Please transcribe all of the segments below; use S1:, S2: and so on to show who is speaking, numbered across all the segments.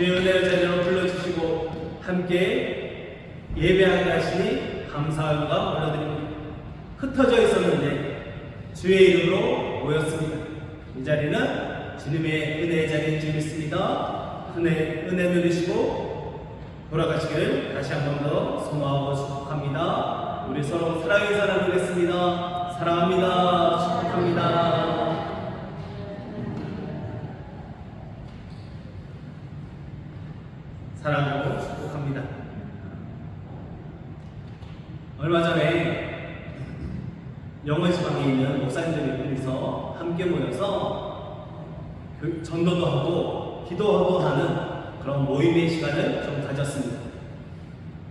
S1: 주의 은혜의 자리로 불러주시고 함께 예배하게 하시니 감사와 영광 올려드립니다. 흩어져 있었는데 주의 이름으로 모였습니다. 이 자리는 주님의 은혜의 자리인 줄 믿습니다. 은혜 누리시고 돌아가시기를 다시 한 번 더 소망하고 축복합니다. 우리 서로 사랑해서 나누겠습니다. 사랑합니다. 축복합니다. 사랑하고 축복합니다. 얼마 전에 영월 지방에 있는 목사님들이 둘이서 함께 모여서 전도도 하고 기도하고 하는 그런 모임의 시간을 좀 가졌습니다.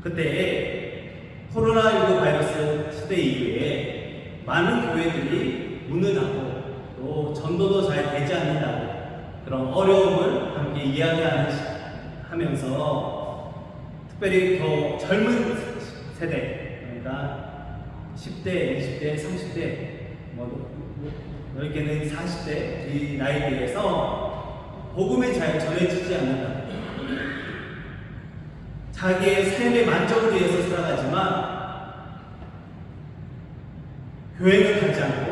S1: 그때 코로나19 바이러스 시대 이후에 많은 교회들이 무능하고 또 전도도 잘 되지 않는다고 그런 어려움을 함께 이야기하면서 특별히 더 젊은 세대, 그러니까 10대, 20대, 30대, 넓게는 40대 이 나이대에서 복음이 잘 전해지지 않는다. 자기의 삶의 만족을 위해서 살아가지만 교회는 가지 않고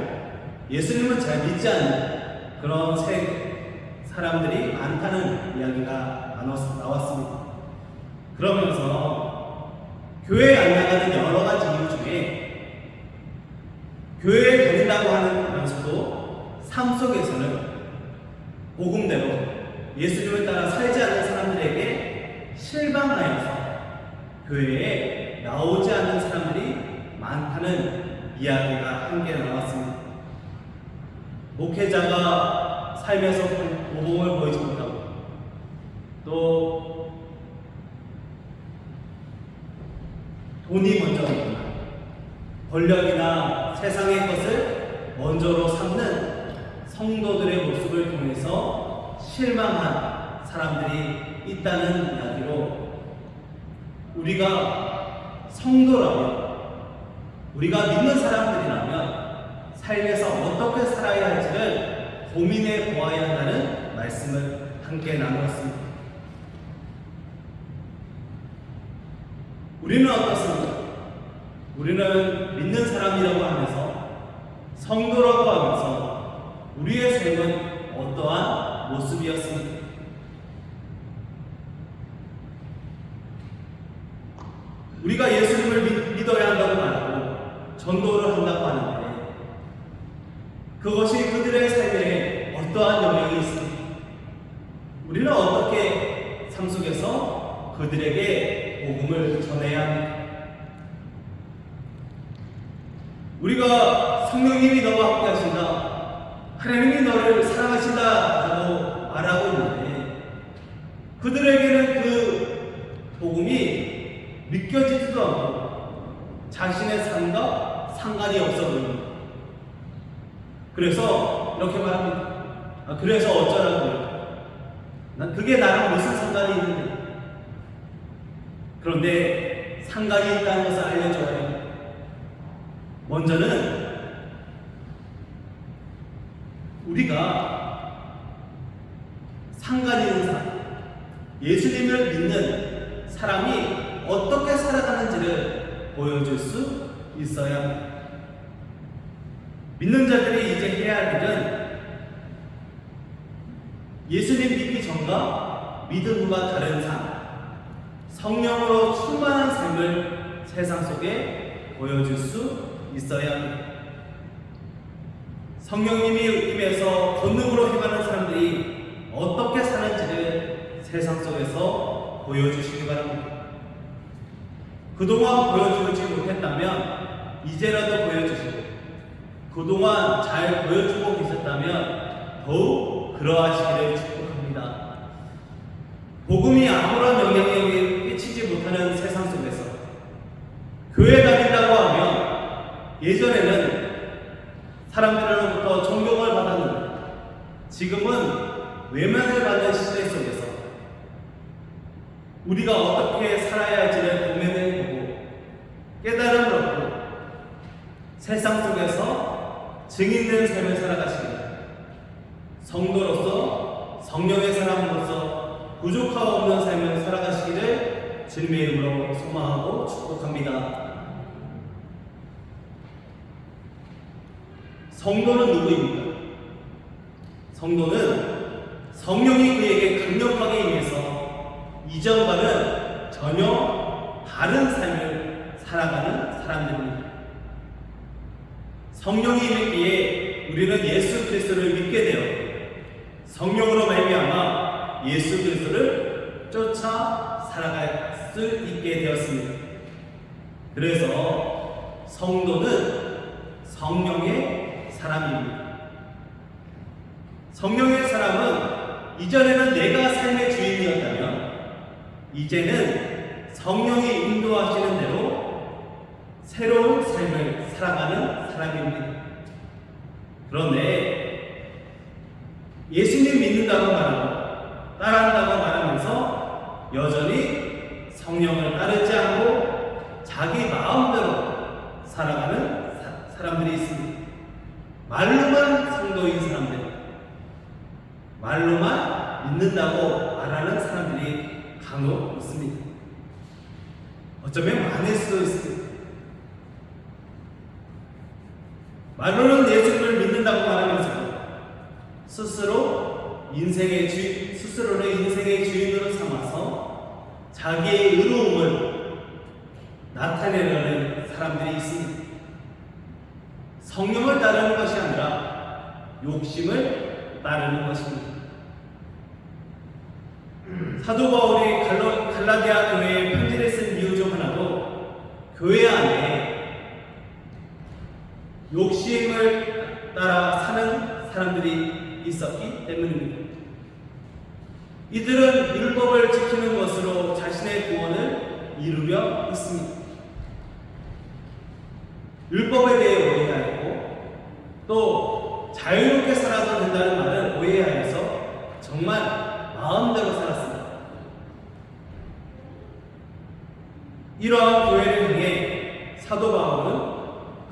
S1: 예수님은 잘 믿지 않는 그런 사람들이 많다는 이야기가 나왔습니다. 그러면서 교회에 안 나가는 여러 가지 이유 중에 교회에 다닌다고 하면서도 삶 속에서는 복음대로 예수님을 따라 살지 않는 사람들에게 실망하여서 교회에 나오지 않는 사람들이 많다는 이야기가 함께 나왔습니다. 목회자가 삶에서 복음을 보이지 못하고 또 돈이 먼저이거나 권력이나 세상의 것을 먼저로 삼는 성도들의 모습을 통해서 실망한 사람들이 있다는 이야기로 우리가 성도라면 우리가 믿는 사람들이라면 삶에서 어떻게 살아야 할지를 고민해 보아야 한다는 말씀을 함께 나누었습니다. 우리는 어떻습니까? 우리는 믿는 사람이라고 하면서 성도라고 하면서 우리의 삶은 어떠한 모습이었습니까? 우리가 예수님을 믿어야 한다고 말하고 전도를 한다고 하는데 그것이 그들의 삶에 어떠한 영향이 있습니까? 우리는 어떻게 삶 속에서 그들에게 복음을 전해야 합니까? 우리가 성령님이 너와 함께 하신다, 하나님이 너를 사랑하신다라고 말하고 있는데 그들에게는 그 복음이 믿겨지지도 않고 자신의 삶과 상관이 없어 보입니다. 그래서 이렇게 말합니다. 그래서 어쩌라고요? 그게 나랑 무슨 상관이 있는데? 그런데 상관이 있다는 것을 알려줘야 합니다. 먼저는 우리가 상관이 있는 사람, 예수님을 믿는 사람이 어떻게 살아가는지를 보여줄 수 있어야 합니다. 믿는 자들이 이제 해야 할 일은 예수님 믿기 전과 믿음 후가 다른 삶, 성령으로 충만한 삶을 세상 속에 보여줄 수 있어야 합니다. 성령님이 임해서 본능으로 행하는 사람들이 어떻게 사는지를 세상 속에서 보여주시기 바랍니다. 그동안 보여주지 못했다면 이제라도 보여주시고 그동안 잘 보여주고 계셨다면 더욱 그러하시기를 축복합니다. 복음이 아무런 영향력을 끼치지 못하는 세상 속에서 교회 다닌다고 하면 예전에는 사람들로부터 존경을 받았는데 지금은 외면을 받는 시대 속에서 우리가 어떻게 살아야 할지를 고민해보고 깨달음을 얻고 세상 속에서 증인된 삶을 살아가시길 성도로서 성령의 사람으로서 부족함 없는 삶을 살아가시기를 주님의 이름으로 소망하고 축복합니다. 성도는 누구입니까? 성도는 성령이 그에게 강력하게 임해서 이전과는 전혀 다른 삶을 살아가는 사람들입니다. 성령이 임했기에 우리는 예수 그리스도를 믿게 되어 성령으로 말미암아 예수 그리스도를 쫓아 살아갈 수 있게 되었습니다. 그래서 성도는 성령의 사람입니다. 성령의 사람은 이전에는 내가 삶의 주인이었다면 이제는 성령이 인도하시는 대로 새로운 삶을 살아가는 사람입니다. 그런데 예수님 믿는다고 말하고 따라한다고 말하면서 여전히 성령을 따르지 않고 자기 마음대로 살아가는 사람들이 있습니다. 말로만 성도인 사람들, 말로만 믿는다고 말하는 사람들이 간혹 있습니다. 어쩌면 많을 수도 있습니다. 말로는 예수님을 믿는다고 말하면서 스스로를 인생의 주인으로 삼아서 자기의 의로움을 나타내려는 사람들이 있습니다. 성령을 따르는 것이 아니라 욕심을 따르는 것입니다. 사도 바울이 갈라디아 교회에 편지를 쓴 이유 중 하나도 교회 안에 욕심을 따라 사는 사람들이 있었기 때문입니다. 이들은 율법을 지키는 것으로 자신의 구원을 이루려 했습니다. 율법에 대해 오해하였고 또 자유롭게 살아도 된다는 말을 오해하여서 정말 마음대로 살았습니다. 이러한 교회를 향해 사도 바울은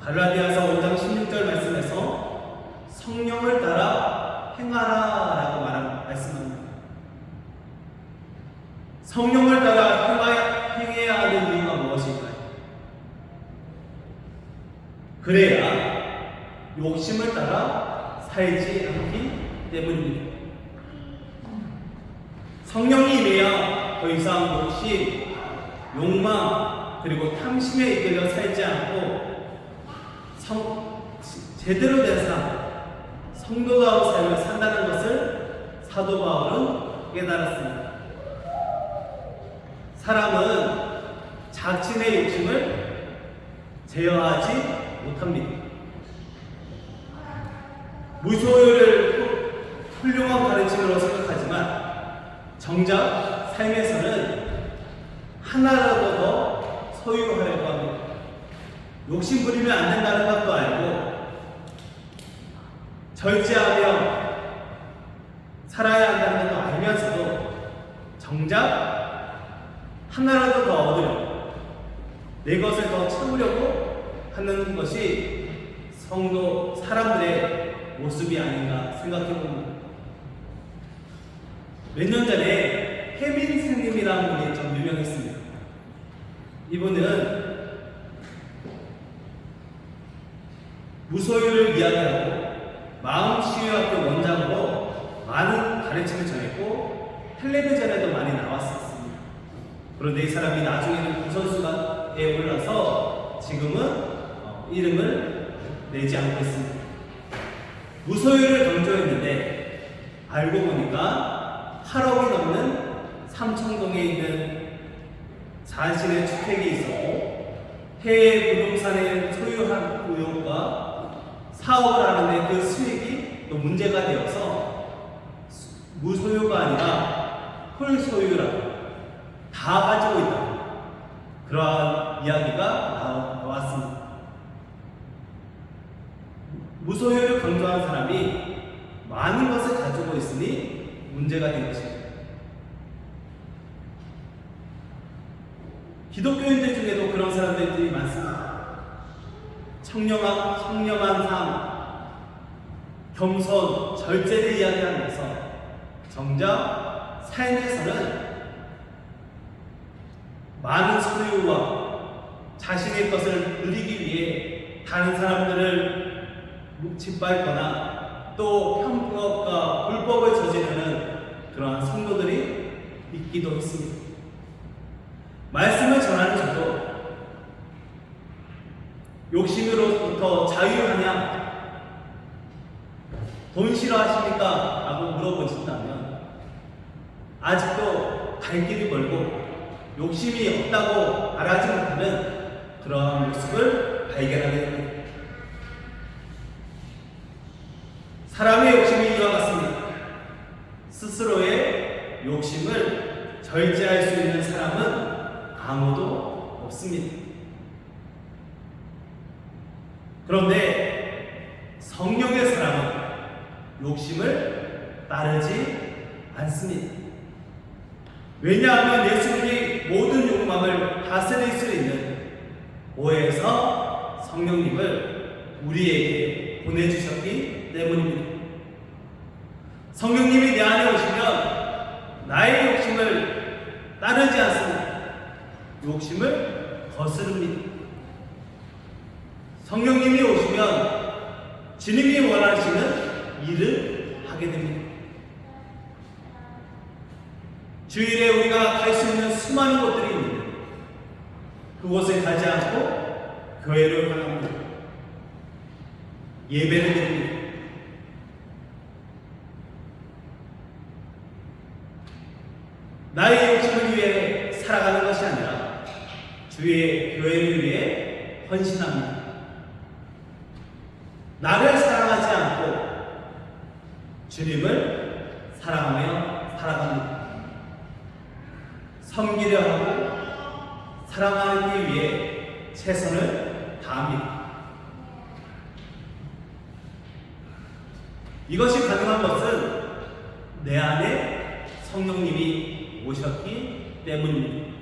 S1: 갈라디아서 5장 16절 말씀에서 성령을 따라 행하라 라고 말씀합니다. 성령을 따라 행해야 하는 이유가 무엇일까요? 그래야 욕심을 따라 살지 않기 때문입니다. 성령이 임해야 더 이상 욕심, 욕망, 그리고 탐심에 이끌려 살지 않고 제대로 된 삶, 성도다운 삶을 산다는 것을 사도 바울은 깨달았습니다. 사람은 자신의 욕심을 제어하지 못합니다. 무소유를 훌륭한 가르침으로 생각하지만 정작 삶에서는 하나라도 더 소유하려고 합니다. 욕심 부리면 안 된다는 것도 알고 절제하며 살아야 한다는 것도 알면서도 정작 하나라도 더 얻으려고 내 것을 더 채우려고 하는 것이 성도 사람들의 모습이 아닌가 생각해 봅니다. 몇 년 전에 혜민 스님이라는 분이 좀 유명했습니다. 이분은 무소유를 이야기하고 마음치유학교 원장으로 많은 가르침을 전했고 텔레비전에도 많이 나왔었습니다. 그런데 이 사람이 나중에는 구선수에 올라서 지금은 이름을 내지 않고 있습니다. 무소유를 강조했는데 알고 보니까 8억이 넘는 삼청동에 있는 자신의 주택이 있었고 해외 부동산을 소유한 의혹과 사업을 하는데 그 수익이 또 문제가 되어서 무소유가 아니라 홀소유라고 다 가지고 있다. 그러한 이야기가 나왔습니다. 무소유를 강조한 사람이 많은 것을 가지고 있으니 문제가 된 것입니다. 기독교인들 중에도 그런 사람들이 많습니다. 청렴한 삶, 겸손, 절제를 이야기하면서 정작 삶에서는 많은 소유와 자신의 것을 누리기 위해 다른 사람들을 짓밟거나 또 편법과 불법을 저지르는 그러한 성도들이 있기도 했습니다. 말씀을 전하는 저도 욕심으로부터 자유하냐? 돈 싫어하십니까? 라고 물어보신다면 아직도 갈 길이 멀고 욕심이 없다고 말하지 못하는 그러한 모습을 발견하게 됩니다. 사람의 욕심이 이와 같습니다. 스스로의 욕심을 절제할 수 있는 사람은 아무도 없습니다. 그런데 성령의 사람은 욕심을 따르지 않습니다. 왜냐하면 예수님이 모든 욕망을 다스릴 수 있는 오해에서 성령님을 우리에게 보내주셨기 때문입니다. 성령님이 내 안에 오시면 나의 욕심을 따르지 않습니다. 욕심을 거스릅니다. 성령님이 오시면 주님이 원하시는 일을 하게 됩니다. 주일에 우리가 갈 수 있는 수많은 곳들이 있는데 그곳에 가지 않고 교회를 향합니다. 예배를 드립니다. 나의 욕심을 위해 살아가는 것이 아니라 주의 교회를 위해 헌신합니다. 나를 사랑하지 않고 주님을 사랑하며 살아갑니다. 섬기려 하고 사랑하기 위해 최선을 다합니다. 이것이 가능한 것은 내 안에 성령님이 오셨기 때문입니다.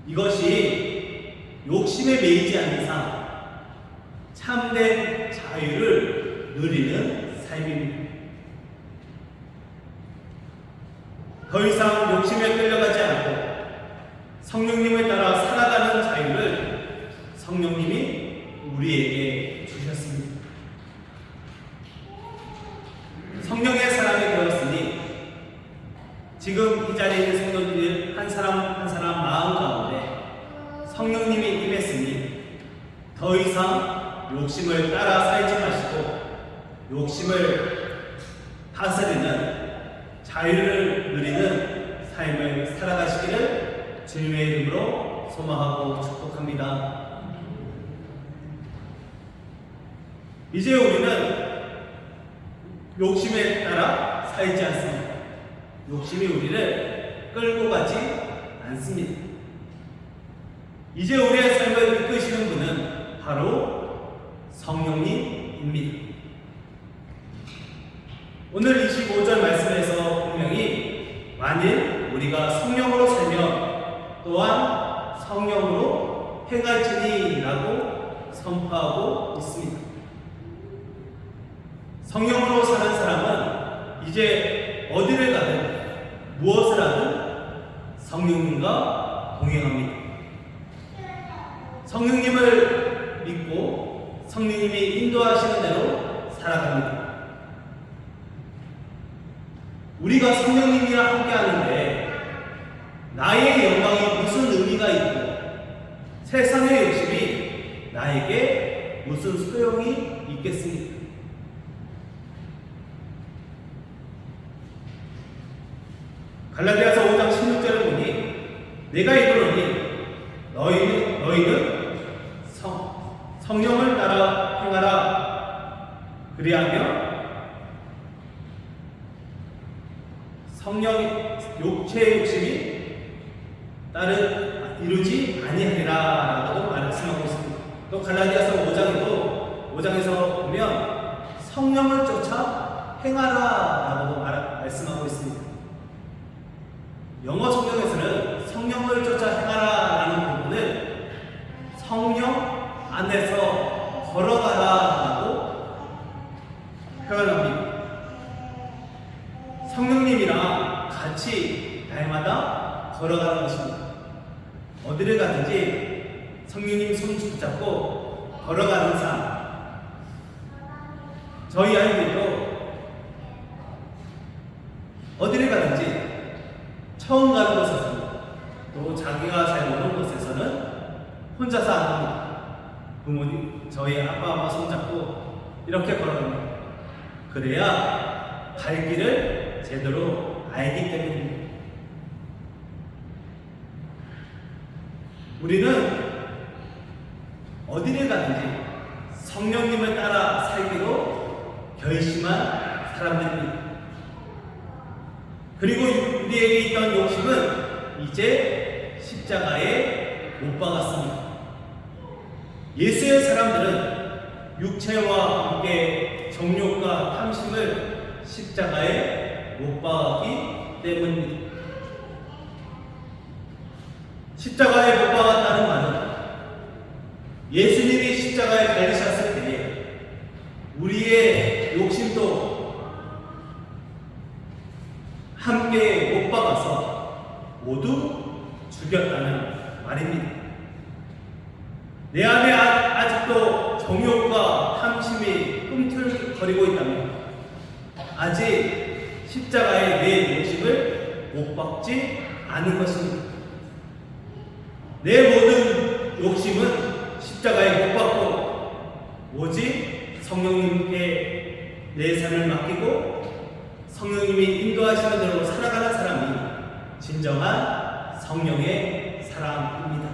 S1: 이것이 욕심에 매이지 않는 이상 참된 자유를 누리는 삶입니다. 더 이상 욕심에 끌려가지 않고 성령님을 따라 살아가는 자유를 성령님이 우리에게 주셨습니다. 성령의 사람이 되었으니 지금 이 자리에 있는 성도들 한 사람 한 사람 마음 가운데 성령님이 임했으니 더 이상 욕심을 따라 살지 마시고 욕심을 다스리는 자유를 누리는 삶을 살아가시기를 주님의 이름으로 소망하고 축복합니다. 이제 우리는 욕심에 따라 살지 않습니다. 욕심이 우리를 끌고 가지 않습니다. 이제 우리의 삶을 이끄시는 분은 바로 성령님입니다. 오늘 25절 말씀에서 분명히 만일 우리가 성령으로 살면 또한 성령으로 행할지니라고 선포하고 있습니다. 성령으로 사는 사람은 이제 어디를 가든 무엇을 하든 성령님과 동행합니다. 성령님을 믿고 성령님이 인도하시는 대로 살아갑니다. 우리가 성령님이랑 함께 하는데 나의 영광이 무슨 의미가 있고 세상의 욕심이 나에게 무슨 소용이 있겠습니까? 갈라디아서 5장 16절을 보니 내가 이르노니 너희는 성령을 따라 행하라. 그리하며 성령 육체의 욕심이 이루지 아니하리라 라고 말씀하고 있습니다. 또 갈라디아서 5장에서 보면 성령을 쫓아 행하라 라고 말씀하고 있습니다. 영어 성경에서는 성령을 쫓아 행하라 라는 부분을 성령 안에서 걸어가라 라고 표현합니다. 성령 성령님이랑 같이 날마다 걸어가는 것입니다. 어디를 가든지 성령님 손 붙잡고 걸어가는 삶. 저희 아이들도 어디를 가든지 처음 가는 곳에서는 또 자기가 잘 모르는 곳에서는 혼자서 안 합니다. 부모님, 저희 아빠, 엄마 손잡고 이렇게 걸어갑니다. 그래야 갈 길을 제대로 알기 때문입니다. 우리는 어디를 가든지 성령님을 따라 살기로 결심한 사람들입니다. 그리고 우리에게 있던 욕심은 이제 십자가에 못 박았습니다. 예수의 사람들은 육체와 함께 정욕과 탐심을 십자가에 못 박았기 때문입니다. 십자가에 못 박았다는 말은 예수님이 십자가에 달리셨을 때에 우리의 욕심도 함께 못 박아서 모두 죽였다는 말입니다. 내 안에 아직도 정욕과 탐심이 꿈틀거리고 있다면 아직 십자가에 내 욕심을 못 박지 않은 것입니다. 내 모든 욕심은 십자가에 못 박고 오직 성령님께 내 삶을 맡기고 성령님이 인도하시는 대로 살아가는 사람이 진정한 성령의 사람입니다.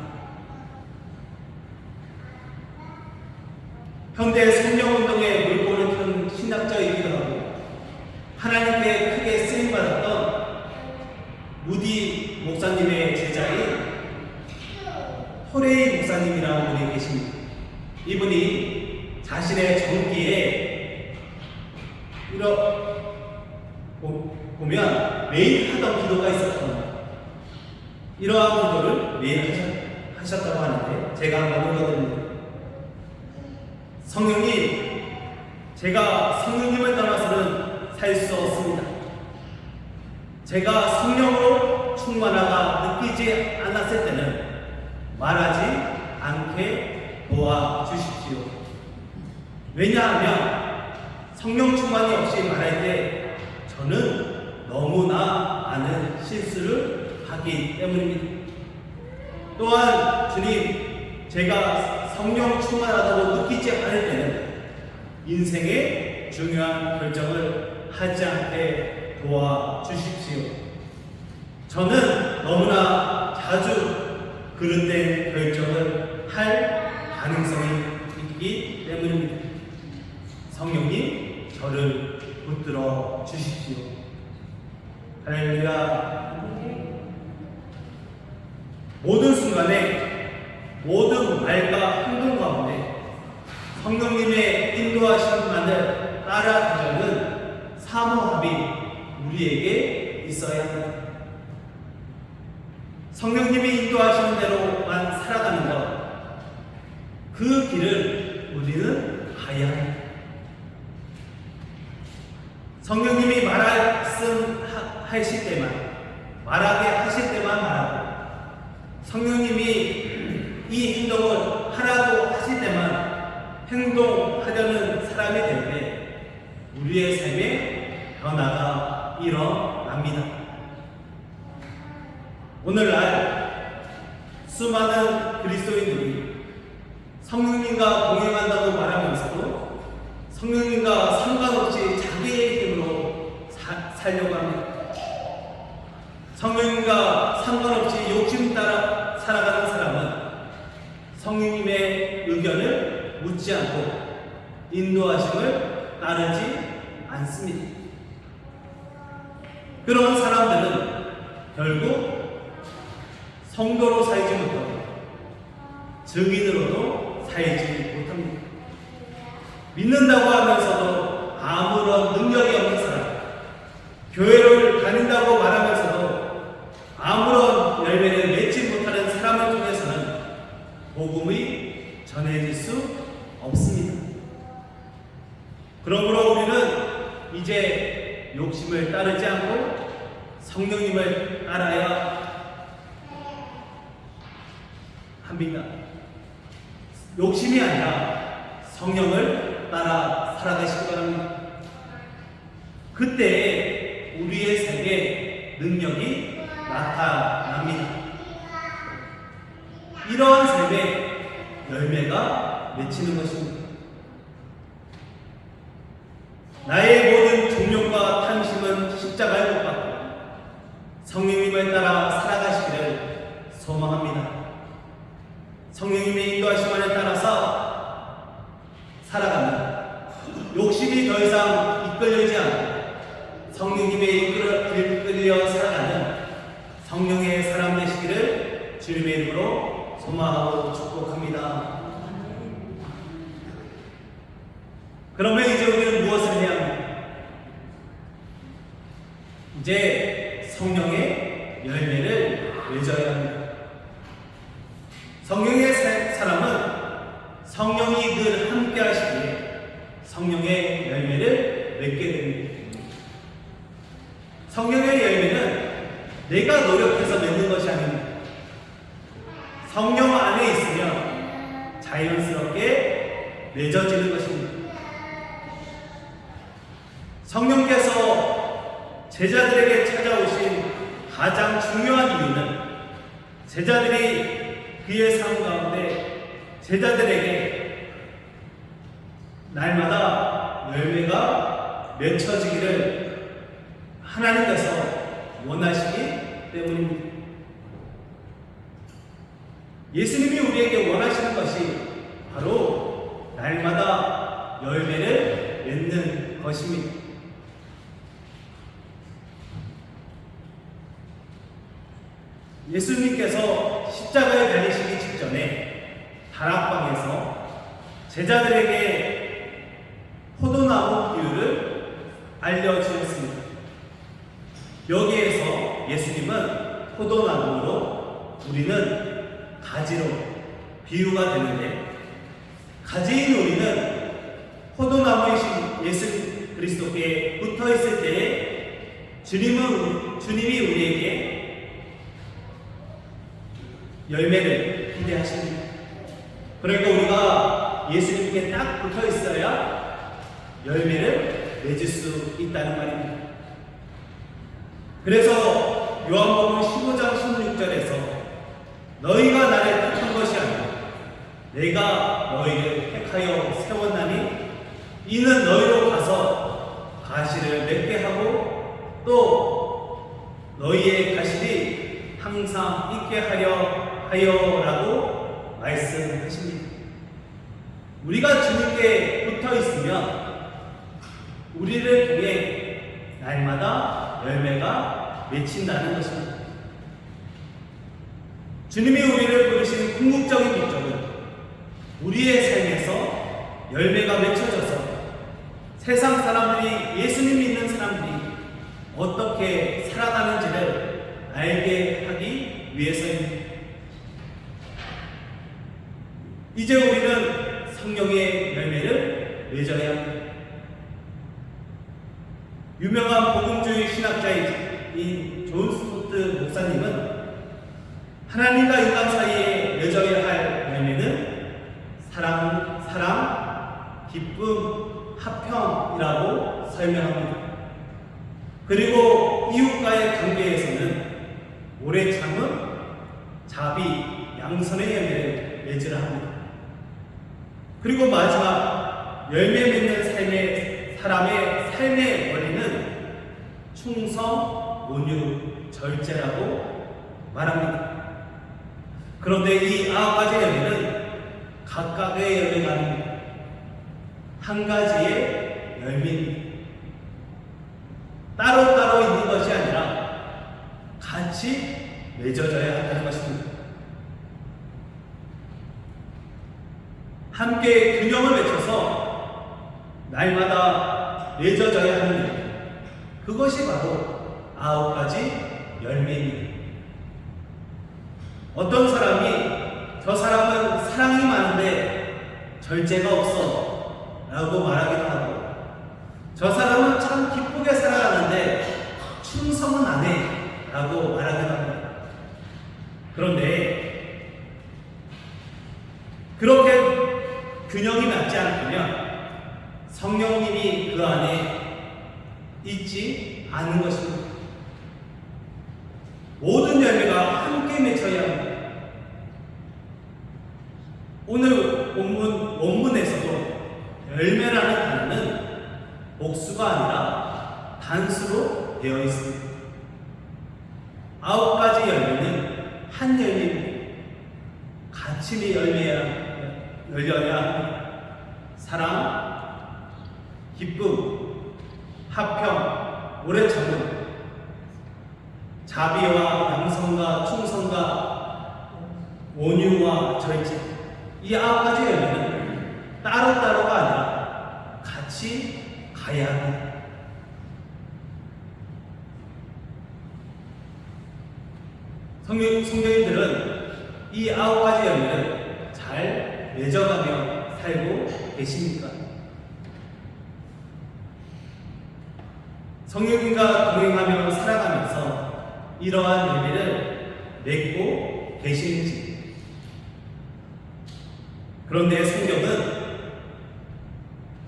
S1: 현대 성령운동의 물꼬를 튼 신학자이기도 하고 하나님께 크게 쓰임받았던 무디 목사님의 제자인 호레이 목사님이라는 분이 계십니다. 이분이 자신의 전기에 보면 매일 하던 기도가 있었던 이러한 기도를 매일 하셨다고 하는데 제가 한번 읽어드립니다. 성령님, 제가 성령님을 떠나서는 살 수 없습니다. 제가 성령으로 충만하다 느끼지 않았을 때는 말하지 않게 도와주십시오. 왜냐하면 성령 충만이 없이 말할 때 저는 너무나 많은 실수를 하기 때문입니다. 또한 주님, 제가 성령 충만하다고 느끼지 않을 때는 인생의 중요한 결정을 하지 않게 도와주십시오. 저는 너무나 자주 그릇된 결정을 할 가능성이 있기 때문입니다. 성령님, 저를 붙들어 주십시오. 할렐루야. 모든 순간에 모든 말과 행동 가운데 성령님의 인도하심만을 따라가려는 사모함이 우리에게 있어야 합니다. 성령님이 인도하시는 대로만 살아가는 것, 그 길을 우리는 가야 합니다. 성령님이 말씀하실 때만, 말하게 하실 때만 말하고 성령님이 이 행동을 하라고 하실 때만 행동하려는 사람이 될 때 우리의 삶에 변화가 일어납니다. 오늘날 수많은 그리스도인들이 성령님과 동행한다고 말하면서도 성령님과 상관없이 자기의 힘으로 살려고 합니다. 성령님과 상관없이 욕심 따라 살아가는 사람은 성령님의 의견을 묻지 않고 인도하심을 따르지 않습니다. 그런 사람들은 결국 성도로 살지 못하고 증인으로도 살지 못합니다. 믿는다고 하면서도 아무런 능력이 없는 사람, 교회를 다닌다고 말하면서도 아무런 열매를 맺지 못하는 사람을 통해서는 복음이 전해질 수 없습니다. 그러므로 우리는 이제 욕심을 따르지 않고 성령님을 따라야 합니다. 욕심이 아니라 성령을 따라 살아가시기 바랍니다. 그때 우리의 삶에 능력이 나타납니다. 이러한 삶의 열매가 맺히는 것입니다. 나의 모든 종욕과 탐심은 십자가에 못 박고 성령님을 따라 살아가시기를 소망합니다. 성령님의 인도하심 안에 따라서 살아가는 욕심이 더 이상 이끌리지 않고 성령님의 이끌려 살아가는 성령의 사람 되시기를 주님의 이름으로 소망하고 축복합니다. 그러면 이제 우리는 무엇을 해야 합니까? 이제 성령의 열매를 맺어야 합니다. 성령의 사람은 성령이 늘 함께 하시기에 성령의 열매를 맺게 됩니다. 성령의 열매는 내가 노력해서 맺는 것이 아닙니다. 성령 안에 있으면 자연스럽게 맺어지는 것입니다. 성령께서 제자들에게 찾아오신 가장 중요한 이유는 제자들이 그의 삶 가운데 제자들에게 날마다 열매가 맺혀지기를 하나님께서 원하시기 때문입니다. 예수님이 우리에게 원하시는 것이 바로 날마다 열매를 맺는 것입니다. 예수님께서 십자가에 달리시기 직전에 다락방에서 제자들에게 포도나무 비유를 알려주셨습니다. 여기에서 예수님은 포도나무로, 우리는 가지로 비유가 되는데, 가지인 우리는 포도나무이신 예수 그리스도께 붙어 있을 때에 주님이 우리에게 열매를 기대하십니다. 그러니까 우리가 예수님께 딱 붙어 있어야 열매를 맺을 수 있다는 말입니다. 그래서 요한복음 15장 16절에서 너희가 나를 택한 것이 아니라 내가 너희를 택하여 세웠나니 이는 너희로 가서 가시를 맺게 하고 또 너희의 가시리 항상 있게 하여라고 말씀하십니다. 우리가 주님께 붙어 있으면 우리를 통해 날마다 열매가 맺힌다는 것입니다. 주님이 우리를 부르신 궁극적인 목적은 우리의 삶에서 열매가 맺혀져서 세상 사람들이, 예수님 믿는 사람들이 어떻게 살아가는지를 알게 하기 위해서입니다. 이제 우리는 성령의 열매를 맺어야 합니다. 유명한 복음주의 신학자인 존 스코트 목사님은 하나님과 인간 사이에 맺어야 할 열매는 사랑, 기쁨, 화평이라고 설명합니다. 그리고 이웃과의 관계에서는 오래 참음, 자비, 양선의 열매를 맺으라 합니다. 그리고 마지막 열매 맺는 사람의 삶의 원리는 충성, 온유, 절제라고 말합니다. 그런데 이 9가지 열매는 각각의 열매가 아닙니다. 한 가지의 열매입니다. 따로따로 있는 것이 아니라 같이 맺어져야 한다는 것입니다. 함께 균형을 맺혀서 날마다 맺어져야 하는 일, 그것이 바로 9가지 열매입니다. 어떤 사람이 저 사람은 사랑이 많은데 절제가 없어 라고 말하기도 하고, 저 사람은 참 기쁘게 살아가는데 충성은 안 해 라고 말하기도 합니다. 그런데 그렇게 균형이 맞지 않으면 성령님이 그 안에 있지 않은 것입니다. 모든 열매가 함께 맺혀야 합니다. 오늘 원문에서도 열매라는 단어는 복수가 아니라 단수로 되어 있습니다. 9가지 열매는 한 열매입니다. 같이 열려야 합니다. 사랑, 기쁨, 화평, 오래 참음, 자비와 양성과 충성과 온유와 절제, 이 9가지 열매는 따로따로가 아니라 같이 가야 합니다. 성도님들은 이 9가지 열매를 잘 맺어가며 살고 계십니까? 성령님과 동행하며 살아가면서 이러한 열매를 맺고 계시는지. 그런데 성경은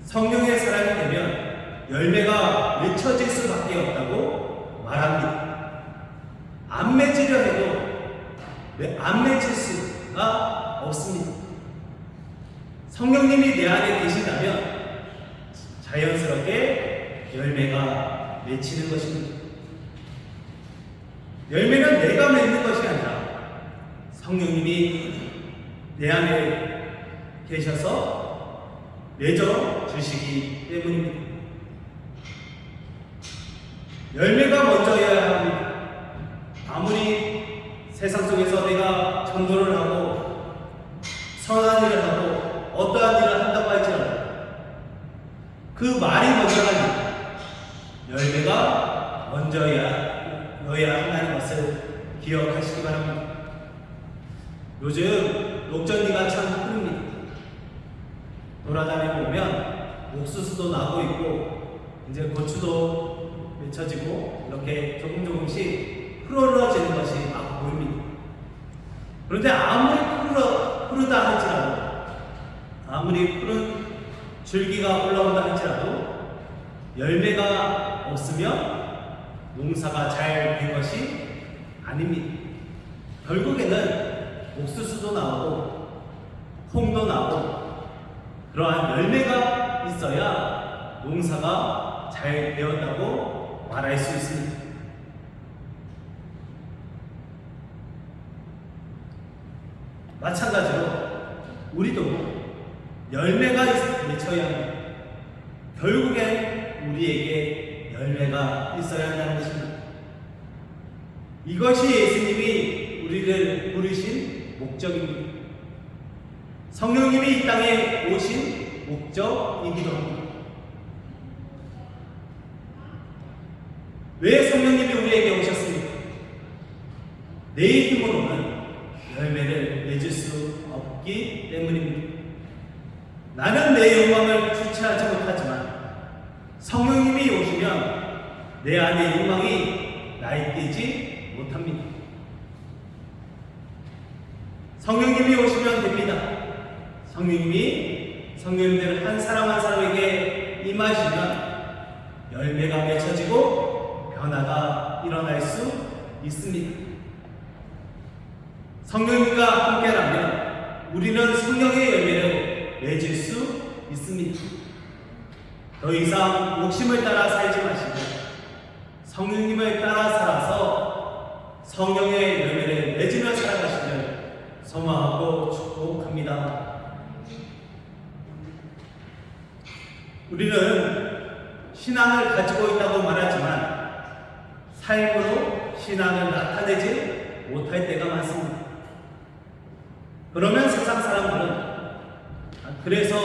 S1: 성령의 사람이 되면 열매가 맺혀질 수밖에 없다고 말합니다. 안 맺으려 해도 안 맺힐 수가 없습니다. 성령님이 내 안에 계신다면 자연스럽게 열매가 맺히는 것입니다. 열매는 내가 맺는 것이 아니라 성령님이 내 안에 계셔서 맺어 주시기 때문입니다. 열매가 먼저여야 합니다. 아무리 세상 속에서 내가 전도를 하고 선한 일을 하고 어떠한 일을 한다고 할지라도 그 말이 먼저가 아니라 열매가 먼저여야 한다는 것을 기억하시기 바랍니다. 요즘 녹전기가 참 흐릅니다. 돌아다녀 보면 옥수수도 나고 있고 이제 고추도 맺혀지고 이렇게 조금씩 흐르러지는 것이 막 보입니다. 그런데 아무리 푸르다 할지라도, 아무리 푸른 줄기가 올라온다 할지라도 열매가 없으면 농사가 잘 된 것이 아닙니다. 결국에는 옥수수도 나오고 콩도 나오고 그러한 열매가 있어야 농사가 잘 되었다고 말할 수 있습니다. 마찬가지로 우리도 열매가 맺혀야 합니다. 결국엔 우리에게 열매가 있어야 한다는 것입니다. 이것이 예수님이 우리를 부르신 목적입니다. 성령님이 이 땅에 오신 목적이기도 합니다. 왜 성령님이 우리에게 오셨습니까? 내 힘으로는 열매를 맺을 수 없기 때문입니다. 나는 내 욕망을 주체하지 못하지만 성령님이 오시면 내 안의 욕망이 나이뛰지 못합니다. 성령님이 오시면 됩니다. 성령님들 한 사람 한 사람에게 임하시면 열매가 맺혀지고 변화가 일어날 수 있습니다. 성령님과 함께라면 우리는 성령의 열매를 맺을 수 있습니다. 더 이상 욕심을 따라 살지 마시고 성령님을 따라 살아서 성령의 열매를 맺으며 살아가시길 소망하고 축복합니다. 우리는 신앙을 가지고 있다고 말하지만 삶으로 신앙을 나타내지 못할 때가 많습니다. 그러면 세상 사람들은 그래서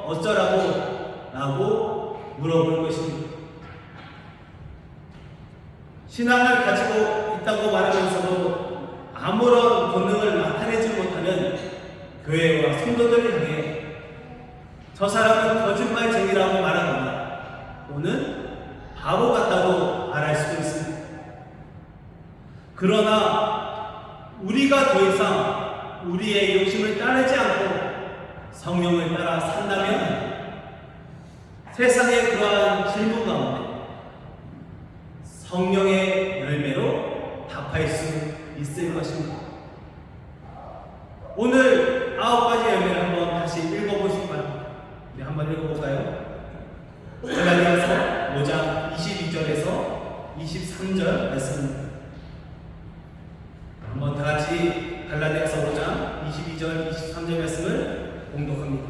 S1: 어쩌라고 라고 물어볼 것입니다. 신앙을 가지고 있다고 말하면서도 아무런 본능을 나타내지 못하는 교회와 성도들을 향해 저 사람은 거짓말쟁이라고 말하거나 또는 바보 같다고 말할 수도 있습니다. 그러나 우리가 더 이상 우리의 욕심을 따르지 않고 성령을 따라 산다면 세상의 그러한 질문 가운데 성령의 열매로 답할 수 있을 것입니다. 오늘 9가지 열매를 한번 다시 읽어보시기 바랍니다. 우리 한번 읽어볼까요? 갈라디아서 5장 22절에서 23절 말씀입니다. 한번 다 같이 갈라디아서 5장 22절 23절 말씀을 공독합니다.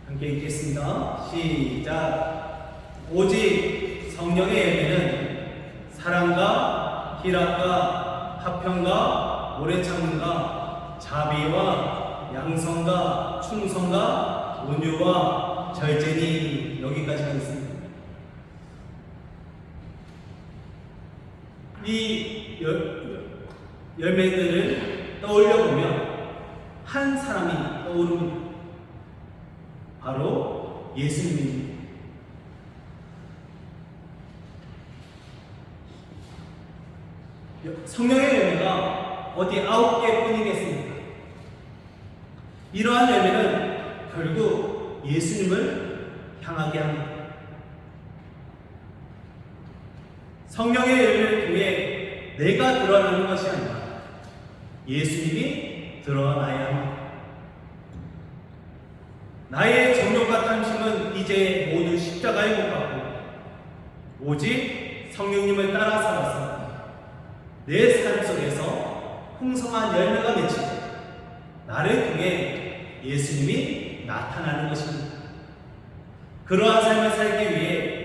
S1: 함께 읽겠습니다. 시작. 오직 성령의 열매는 사랑과 희락과 화평과 오래 참음과 자비와 양성과 충성과 온유와 절제니. 여기까지가 있습니다. 이 열매들을 떠올려 보면 한 사람이 떠오릅니다. 바로 예수님입니다. 성령의 열매가 어디 9개뿐이겠습니까? 이러한 열매는 결국 예수님을 향하게 합니다. 성령의 열매를 통해 내가 드러나는 것이 아니라 예수님이 드러나야 합니다. 나의 정욕과 탐심은 이제 모두 십자가에 못 박고 오직 성령님을 따라 살아서 내 삶 속에서 풍성한 열매가 맺히고 나를 통해 예수님이 나타나는 것입니다. 그러한 삶을 살기 위해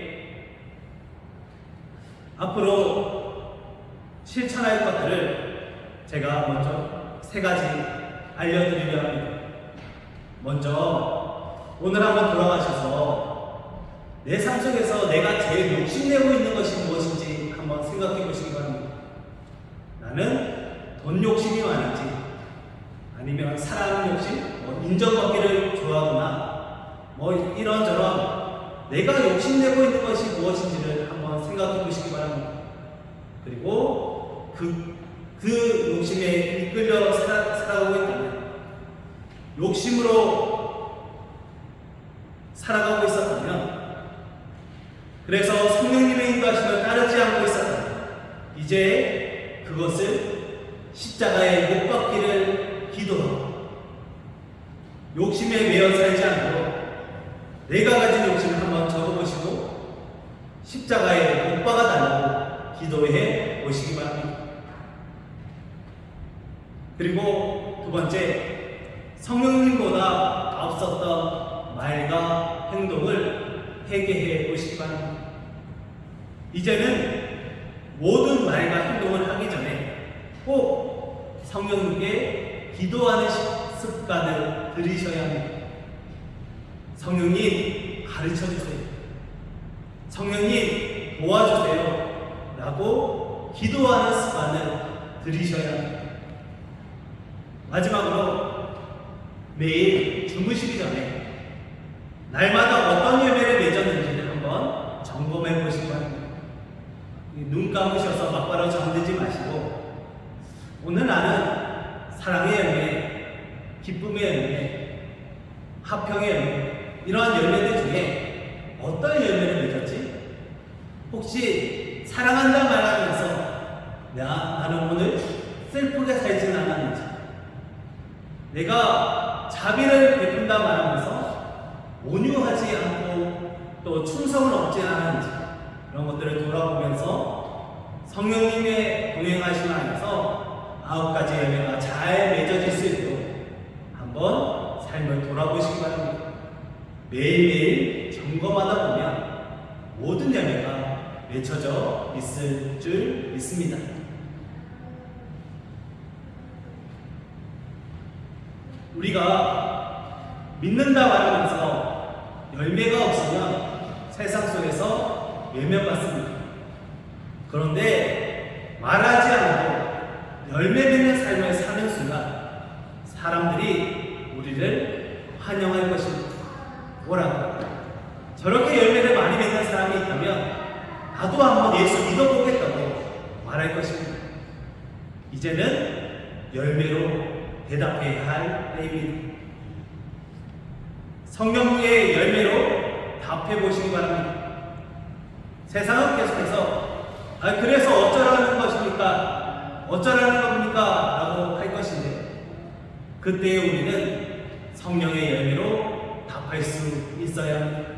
S1: 앞으로 실천할 것들을 제가 먼저 3가지 알려드리려 합니다. 먼저 오늘 한번 돌아가셔서 내 삶 속에서 내가 제일 욕심내고 있는 것이 무엇인지 한번 생각해 보시기 바랍니다. 나는 돈 욕심이 많은지 아니면 사랑 욕심, 인정받기를 좋아하거나 이런저런 내가 욕심내고 있는 것이 무엇인지를 한번 생각해 보시기 바랍니다. 그리고 그 욕심에 이끌려 살아가고 있다면 욕심으로 살아가고 있었다면 그래서 성령님의 인도하심을 따르지 않고 있었다면 이제 그것을 십자가에 못 박기를 기도하고 욕심에 매여 살지 않도록 내가 가진 욕심을 한번 적어보시고 십자가에 못 박아달라고 기도해 보시기 바랍니다. 그리고 2번째, 성령님보다 앞섰던 말과 행동을 회개해 보시기 바랍니다. 이제는 모든 말과 행동을 하기 전에 꼭 성령님께 기도하는 습관을 들이셔야 합니다. 성령님 가르쳐주세요. 성령님 도와주세요. 라고 기도하는 습관을 들이셔야 합니다. 마지막으로 매일 주무시기 전에 날마다 어떤 열매를 맺었는지를 한번 점검해 보시기 바랍니다. 눈 감으셔서 막바로 잠들지 마시고 오늘 나는 사랑의 열매, 기쁨의 열매, 화평의 열매 이러한 열매들 중에 어떤 열매를 맺었지? 혹시 사랑한다 말하면서 나는 오늘 슬프게 살지는 않았는지, 내가 자비를 베푼다 말하면서 온유하지 않고 또 충성을 얻지 않았는지 이런 것들을 돌아보면서 성령님의 동행하심 안에서 9가지 열매가 잘 맺어질 수 있도록 한번 삶을 돌아보시기 바랍니다. 매일매일 점검하다 보면 모든 열매가 맺혀져 있을 줄 믿습니다. 우리가 믿는다 말하면서 열매가 없으면 세상 속에서 외면받습니다. 그런데 말하지 않아도 열매 맺는 삶을 사는 순간 사람들이 우리를 환영할 것입니다. 뭐라고? 저렇게 열매를 많이 맺는 사람이 있다면 나도 한번 예수 믿어보겠다고 말할 것입니다. 이제는 열매로 대답해야 할 때입니다. 성령의 열매로 답해 보시기 바랍니다. 세상은 계속해서 그래서 어쩌라는 것입니까? 어쩌라는 겁니까? 라고 할 것인데 그때 우리는 성령의 열매로 답할 수 있어야 합니다.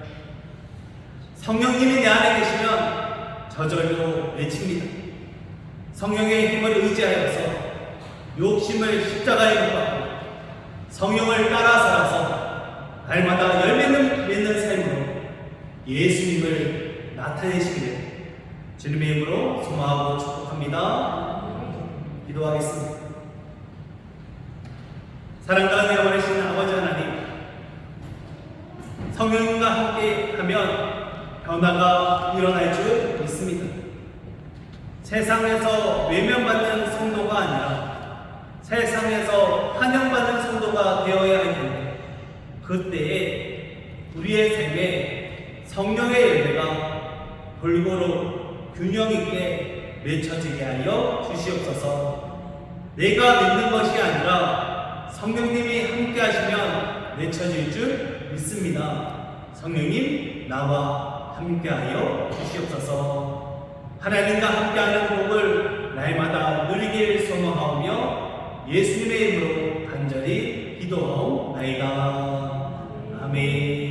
S1: 성령님이 내 안에 계시면 저절로 외칩니다. 성령의 힘을 의지하여서 욕심을 십자가에 못 박고 성령을 따라 살아서 날마다 열매를 맺는 삶으로 예수님을 나타내시기를 주님의 이름으로 소망하고 축복합니다. 기도하겠습니다. 사랑 가운데 영원하신 아버지 하나님, 성령님과 함께 하면 변화가 일어날 줄 믿습니다. 세상에서 외면받는 성도가 아니라 세상에서 환영받는 성도가 되어야 할 텐데 그때에 우리의 삶에 성령의 열매가 골고루 균형 있게 맺혀지게 하여 주시옵소서. 내가 믿는 것이 아니라 성령님이 함께 하시면 맺혀질 줄 믿습니다. 성령님 나와 함께 하여 주시옵소서. 하나님과 함께하는 복을 날마다 누리길 소망하오며 예수님의 이름으로 간절히 기도하옵나이다. 아멘.